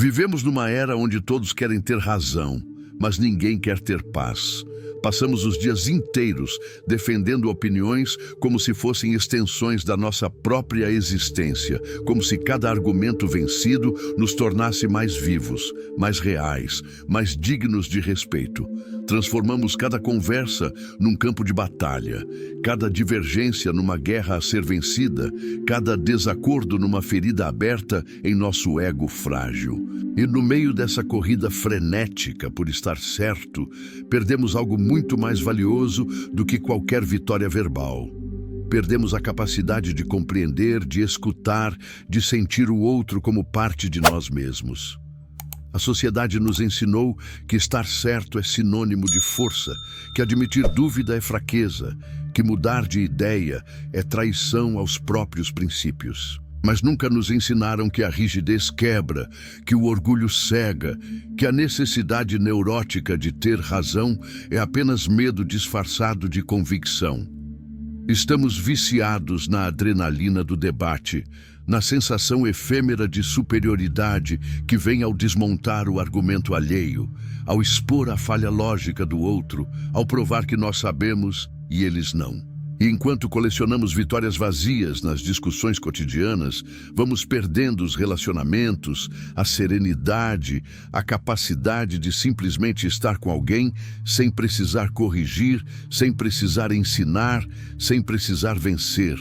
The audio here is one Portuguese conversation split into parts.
Vivemos numa era onde todos querem ter razão, mas ninguém quer ter paz. Passamos os dias inteiros defendendo opiniões como se fossem extensões da nossa própria existência, como se cada argumento vencido nos tornasse mais vivos, mais reais, mais dignos de respeito. Transformamos cada conversa num campo de batalha, cada divergência numa guerra a ser vencida, cada desacordo numa ferida aberta em nosso ego frágil. E no meio dessa corrida frenética por estar certo, perdemos algo muito mais valioso do que qualquer vitória verbal. Perdemos a capacidade de compreender, de escutar, de sentir o outro como parte de nós mesmos. A sociedade nos ensinou que estar certo é sinônimo de força, que admitir dúvida é fraqueza, que mudar de ideia é traição aos próprios princípios. Mas nunca nos ensinaram que a rigidez quebra, que o orgulho cega, que a necessidade neurótica de ter razão é apenas medo disfarçado de convicção. Estamos viciados na adrenalina do debate, na sensação efêmera de superioridade que vem ao desmontar o argumento alheio, ao expor a falha lógica do outro, ao provar que nós sabemos e eles não. E enquanto colecionamos vitórias vazias nas discussões cotidianas, vamos perdendo os relacionamentos, a serenidade, a capacidade de simplesmente estar com alguém sem precisar corrigir, sem precisar ensinar, sem precisar vencer.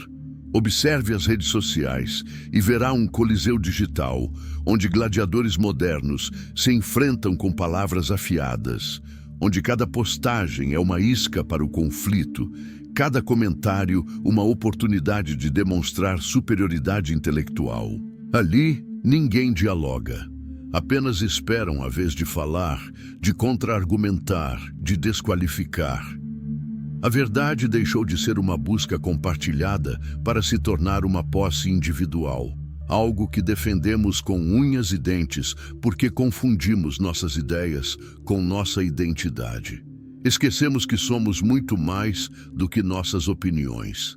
Observe as redes sociais e verá um coliseu digital, onde gladiadores modernos se enfrentam com palavras afiadas, onde cada postagem é uma isca para o conflito, cada comentário uma oportunidade de demonstrar superioridade intelectual. Ali, ninguém dialoga. Apenas esperam a vez de falar, de contra-argumentar, de desqualificar. A verdade deixou de ser uma busca compartilhada para se tornar uma posse individual. Algo que defendemos com unhas e dentes porque confundimos nossas ideias com nossa identidade. Esquecemos que somos muito mais do que nossas opiniões,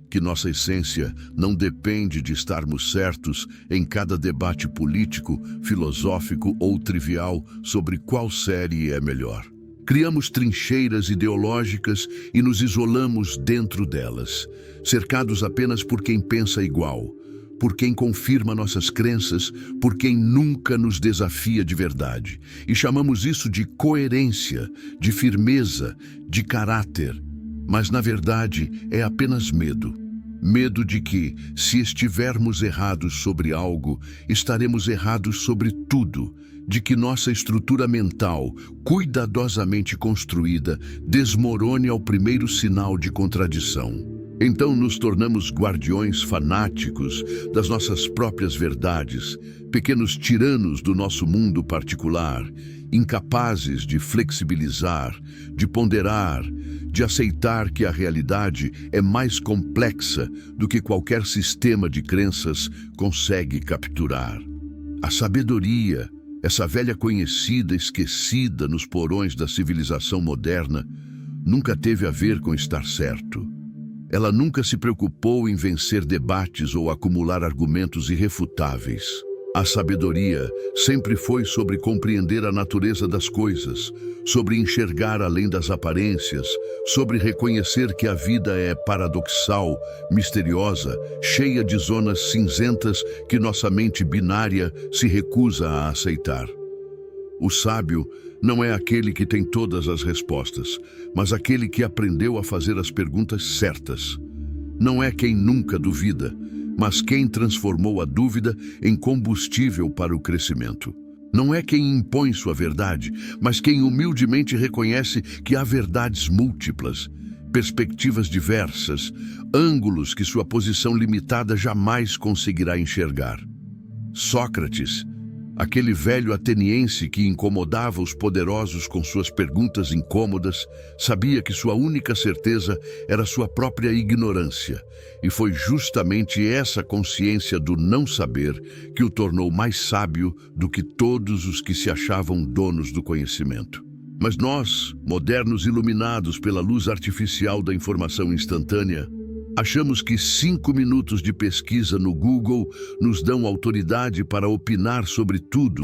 que nossa essência não depende de estarmos certos em cada debate político, filosófico ou trivial sobre qual série é melhor. Criamos trincheiras ideológicas e nos isolamos dentro delas, cercados apenas por quem pensa igual, por quem confirma nossas crenças, por quem nunca nos desafia de verdade. E chamamos isso de coerência, de firmeza, de caráter. Mas, na verdade, é apenas medo. Medo de que, se estivermos errados sobre algo, estaremos errados sobre tudo. De que nossa estrutura mental, cuidadosamente construída, desmorone ao primeiro sinal de contradição. Então nos tornamos guardiões fanáticos das nossas próprias verdades, pequenos tiranos do nosso mundo particular, incapazes de flexibilizar, de ponderar, de aceitar que a realidade é mais complexa do que qualquer sistema de crenças consegue capturar. A sabedoria, essa velha conhecida esquecida nos porões da civilização moderna, nunca teve a ver com estar certo. Ela nunca se preocupou em vencer debates ou acumular argumentos irrefutáveis. A sabedoria sempre foi sobre compreender a natureza das coisas, sobre enxergar além das aparências, sobre reconhecer que a vida é paradoxal, misteriosa, cheia de zonas cinzentas que nossa mente binária se recusa a aceitar. O sábio não é aquele que tem todas as respostas, mas aquele que aprendeu a fazer as perguntas certas. Não é quem nunca duvida, mas quem transformou a dúvida em combustível para o crescimento. Não é quem impõe sua verdade, mas quem humildemente reconhece que há verdades múltiplas, perspectivas diversas, ângulos que sua posição limitada jamais conseguirá enxergar. Sócrates, aquele velho ateniense que incomodava os poderosos com suas perguntas incômodas, sabia que sua única certeza era sua própria ignorância, e foi justamente essa consciência do não saber que o tornou mais sábio do que todos os que se achavam donos do conhecimento. Mas nós, modernos iluminados pela luz artificial da informação instantânea, achamos que 5 minutos de pesquisa no Google nos dão autoridade para opinar sobre tudo,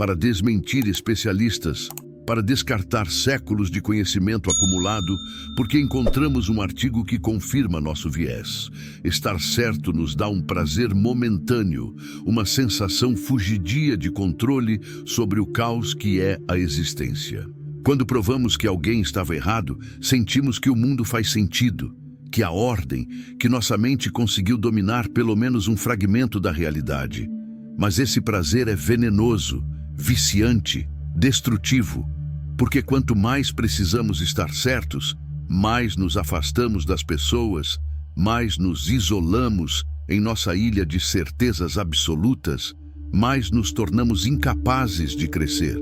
para desmentir especialistas, para descartar séculos de conhecimento acumulado, porque encontramos um artigo que confirma nosso viés. Estar certo nos dá um prazer momentâneo, uma sensação fugidia de controle sobre o caos que é a existência. Quando provamos que alguém estava errado, sentimos que o mundo faz sentido, que a ordem, que nossa mente conseguiu dominar pelo menos um fragmento da realidade. Mas esse prazer é venenoso, viciante, destrutivo, porque quanto mais precisamos estar certos, mais nos afastamos das pessoas, mais nos isolamos em nossa ilha de certezas absolutas, mais nos tornamos incapazes de crescer.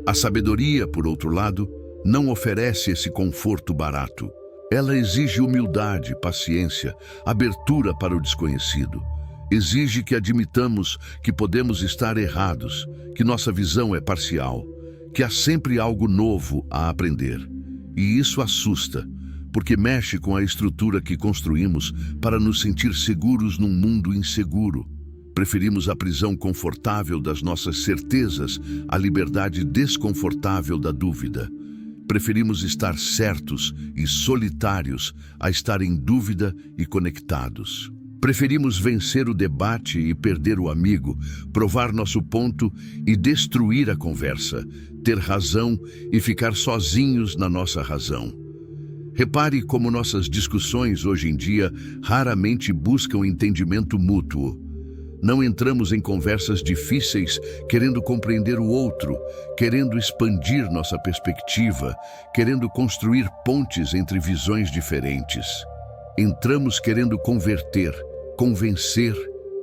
A sabedoria, por outro lado, não oferece esse conforto barato. Ela exige humildade, paciência, abertura para o desconhecido. Exige que admitamos que podemos estar errados, que nossa visão é parcial, que há sempre algo novo a aprender. E isso assusta, porque mexe com a estrutura que construímos para nos sentir seguros num mundo inseguro. Preferimos a prisão confortável das nossas certezas à liberdade desconfortável da dúvida. Preferimos estar certos e solitários a estar em dúvida e conectados. Preferimos vencer o debate e perder o amigo, provar nosso ponto e destruir a conversa, ter razão e ficar sozinhos na nossa razão. Repare como nossas discussões hoje em dia raramente buscam entendimento mútuo. Não entramos em conversas difíceis querendo compreender o outro, querendo expandir nossa perspectiva, querendo construir pontes entre visões diferentes. Entramos querendo converter, convencer,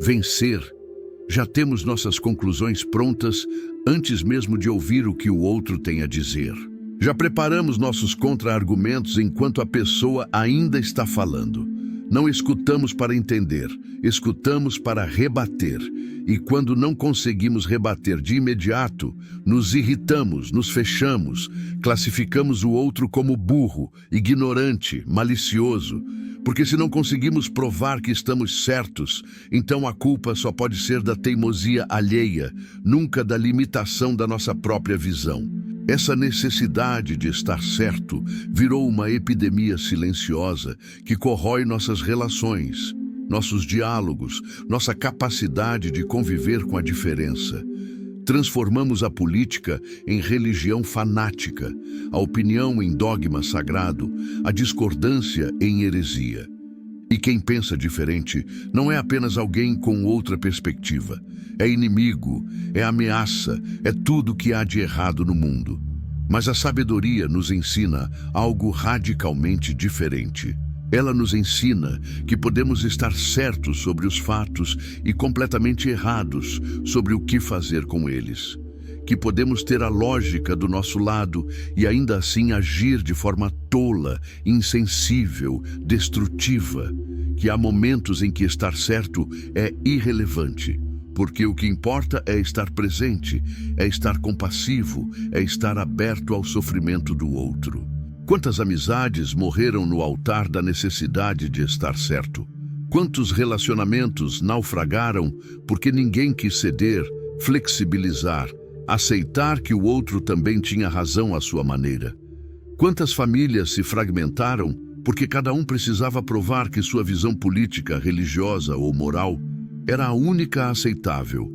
vencer. Já temos nossas conclusões prontas antes mesmo de ouvir o que o outro tem a dizer. Já preparamos nossos contra-argumentos enquanto a pessoa ainda está falando. Não escutamos para entender, escutamos para rebater. E quando não conseguimos rebater de imediato, nos irritamos, nos fechamos, classificamos o outro como burro, ignorante, malicioso. Porque se não conseguimos provar que estamos certos, então a culpa só pode ser da teimosia alheia, nunca da limitação da nossa própria visão. Essa necessidade de estar certo virou uma epidemia silenciosa que corrói nossas relações, nossos diálogos, nossa capacidade de conviver com a diferença. Transformamos a política em religião fanática, a opinião em dogma sagrado, a discordância em heresia. E quem pensa diferente não é apenas alguém com outra perspectiva. É inimigo, é ameaça, é tudo que há de errado no mundo. Mas a sabedoria nos ensina algo radicalmente diferente. Ela nos ensina que podemos estar certos sobre os fatos e completamente errados sobre o que fazer com eles. Que podemos ter a lógica do nosso lado e ainda assim agir de forma tola, insensível, destrutiva. Que há momentos em que estar certo é irrelevante, porque o que importa é estar presente, é estar compassivo, é estar aberto ao sofrimento do outro. Quantas amizades morreram no altar da necessidade de estar certo? Quantos relacionamentos naufragaram porque ninguém quis ceder, flexibilizar, aceitar que o outro também tinha razão à sua maneira? Quantas famílias se fragmentaram porque cada um precisava provar que sua visão política, religiosa ou moral era a única aceitável?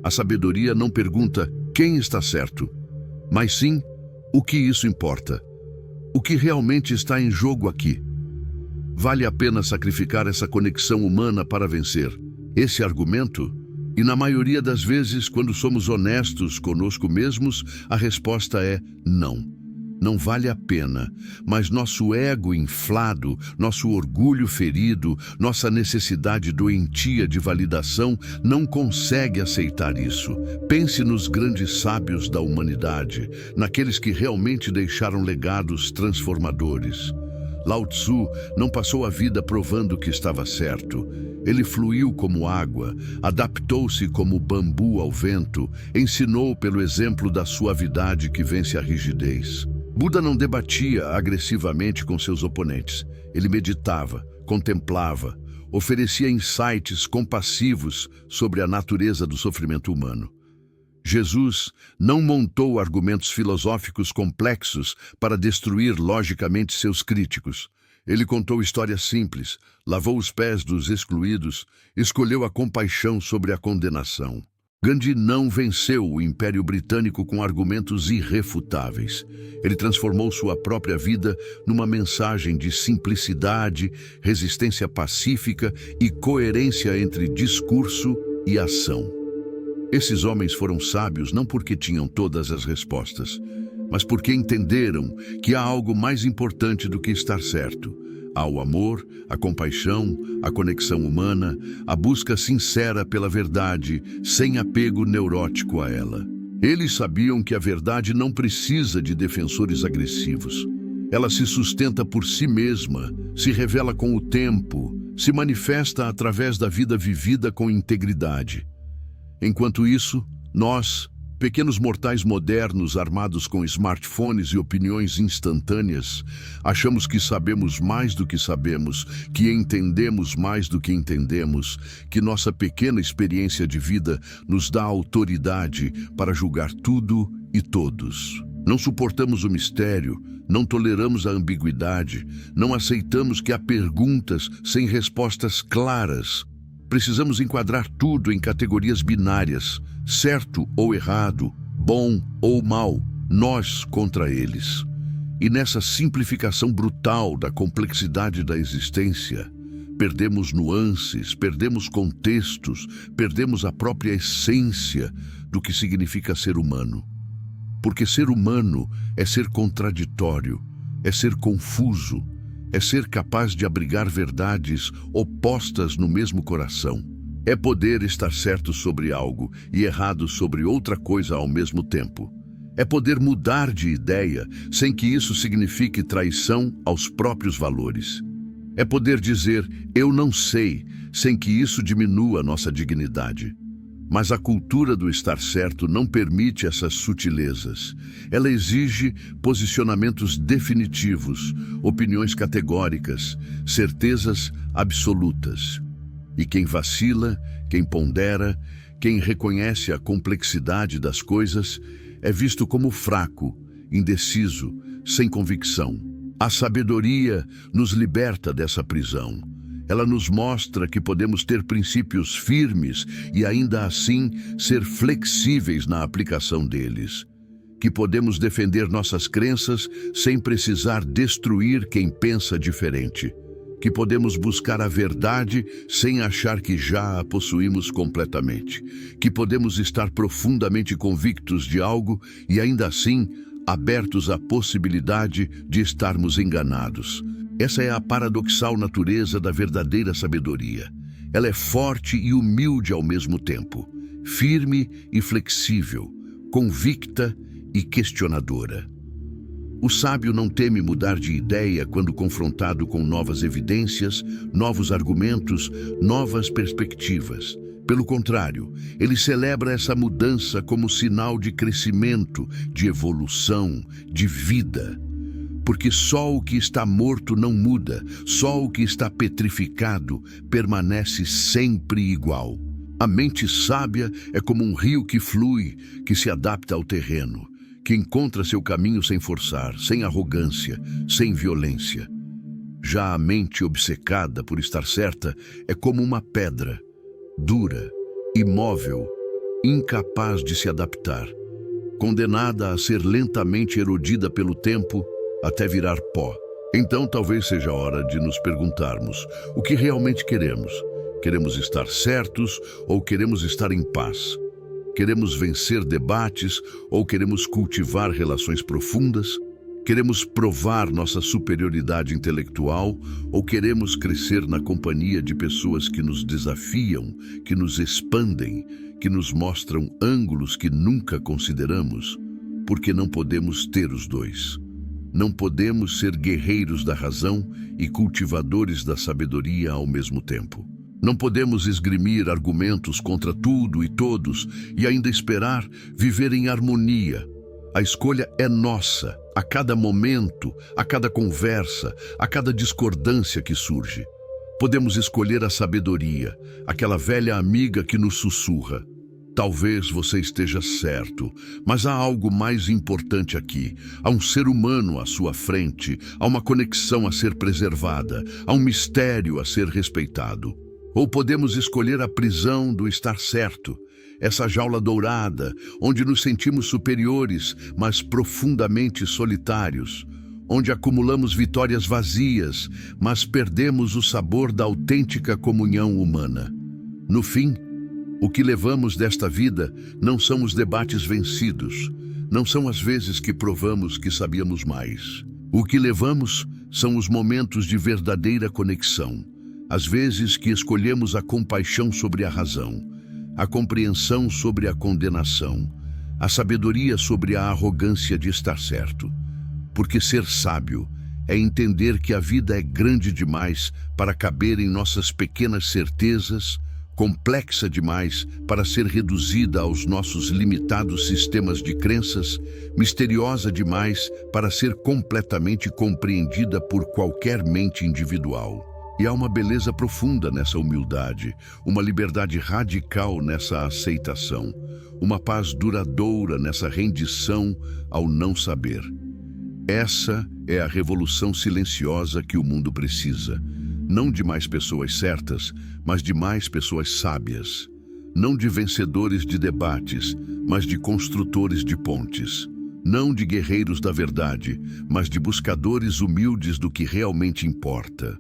A sabedoria não pergunta quem está certo, mas sim o que isso importa. O que realmente está em jogo aqui? Vale a pena sacrificar essa conexão humana para vencer esse argumento? E na maioria das vezes, quando somos honestos conosco mesmos, a resposta é não. Não vale a pena, mas nosso ego inflado, nosso orgulho ferido, nossa necessidade doentia de validação não consegue aceitar isso. Pense nos grandes sábios da humanidade, naqueles que realmente deixaram legados transformadores. Lao Tzu não passou a vida provando que estava certo. Ele fluiu como água, adaptou-se como bambu ao vento, ensinou pelo exemplo da suavidade que vence a rigidez. Buda não debatia agressivamente com seus oponentes. Ele meditava, contemplava, oferecia insights compassivos sobre a natureza do sofrimento humano. Jesus não montou argumentos filosóficos complexos para destruir logicamente seus críticos. Ele contou histórias simples, lavou os pés dos excluídos, escolheu a compaixão sobre a condenação. Gandhi não venceu o Império Britânico com argumentos irrefutáveis. Ele transformou sua própria vida numa mensagem de simplicidade, resistência pacífica e coerência entre discurso e ação. Esses homens foram sábios não porque tinham todas as respostas, mas porque entenderam que há algo mais importante do que estar certo. Há o amor, a compaixão, a conexão humana, a busca sincera pela verdade, sem apego neurótico a ela. Eles sabiam que a verdade não precisa de defensores agressivos. Ela se sustenta por si mesma, se revela com o tempo, se manifesta através da vida vivida com integridade. Enquanto isso, nós, pequenos mortais modernos armados com smartphones e opiniões instantâneas, achamos que sabemos mais do que sabemos, que entendemos mais do que entendemos, que nossa pequena experiência de vida nos dá autoridade para julgar tudo e todos. Não suportamos o mistério, não toleramos a ambiguidade, não aceitamos que há perguntas sem respostas claras. Precisamos enquadrar tudo em categorias binárias, certo ou errado, bom ou mal, nós contra eles. E nessa simplificação brutal da complexidade da existência, perdemos nuances, perdemos contextos, perdemos a própria essência do que significa ser humano. Porque ser humano é ser contraditório, é ser confuso, é ser capaz de abrigar verdades opostas no mesmo coração. É poder estar certo sobre algo e errado sobre outra coisa ao mesmo tempo. É poder mudar de ideia sem que isso signifique traição aos próprios valores. É poder dizer, eu não sei, sem que isso diminua nossa dignidade. Mas a cultura do estar certo não permite essas sutilezas. Ela exige posicionamentos definitivos, opiniões categóricas, certezas absolutas. E quem vacila, quem pondera, quem reconhece a complexidade das coisas, é visto como fraco, indeciso, sem convicção. A sabedoria nos liberta dessa prisão. Ela nos mostra que podemos ter princípios firmes e ainda assim ser flexíveis na aplicação deles. Que podemos defender nossas crenças sem precisar destruir quem pensa diferente. Que podemos buscar a verdade sem achar que já a possuímos completamente. Que podemos estar profundamente convictos de algo e ainda assim abertos à possibilidade de estarmos enganados. Essa é a paradoxal natureza da verdadeira sabedoria. Ela é forte e humilde ao mesmo tempo, firme e flexível, convicta e questionadora. O sábio não teme mudar de ideia quando confrontado com novas evidências, novos argumentos, novas perspectivas. Pelo contrário, ele celebra essa mudança como sinal de crescimento, de evolução, de vida. Porque só o que está morto não muda, só o que está petrificado permanece sempre igual. A mente sábia é como um rio que flui, que se adapta ao terreno, que encontra seu caminho sem forçar, sem arrogância, sem violência. Já a mente obcecada por estar certa é como uma pedra, dura, imóvel, incapaz de se adaptar, condenada a ser lentamente erodida pelo tempo até virar pó. Então talvez seja a hora de nos perguntarmos o que realmente queremos. Queremos estar certos ou queremos estar em paz? Queremos vencer debates ou queremos cultivar relações profundas? Queremos provar nossa superioridade intelectual ou queremos crescer na companhia de pessoas que nos desafiam, que nos expandem, que nos mostram ângulos que nunca consideramos? Porque não podemos ter os dois. Não podemos ser guerreiros da razão e cultivadores da sabedoria ao mesmo tempo. Não podemos esgrimir argumentos contra tudo e todos e ainda esperar viver em harmonia. A escolha é nossa, a cada momento, a cada conversa, a cada discordância que surge. Podemos escolher a sabedoria, aquela velha amiga que nos sussurra: Talvez você esteja certo, mas há algo mais importante aqui. Há um ser humano à sua frente, há uma conexão a ser preservada, há um mistério a ser respeitado. Ou podemos escolher a prisão do estar certo, essa jaula dourada, onde nos sentimos superiores, mas profundamente solitários, onde acumulamos vitórias vazias, mas perdemos o sabor da autêntica comunhão humana. No fim, o que levamos desta vida não são os debates vencidos, não são as vezes que provamos que sabíamos mais. O que levamos são os momentos de verdadeira conexão, as vezes que escolhemos a compaixão sobre a razão, a compreensão sobre a condenação, a sabedoria sobre a arrogância de estar certo. Porque ser sábio é entender que a vida é grande demais para caber em nossas pequenas certezas, complexa demais para ser reduzida aos nossos limitados sistemas de crenças, misteriosa demais para ser completamente compreendida por qualquer mente individual. E há uma beleza profunda nessa humildade, uma liberdade radical nessa aceitação, uma paz duradoura nessa rendição ao não saber. Essa é a revolução silenciosa que o mundo precisa. Não de mais pessoas certas, mas de mais pessoas sábias. Não de vencedores de debates, mas de construtores de pontes. Não de guerreiros da verdade, mas de buscadores humildes do que realmente importa.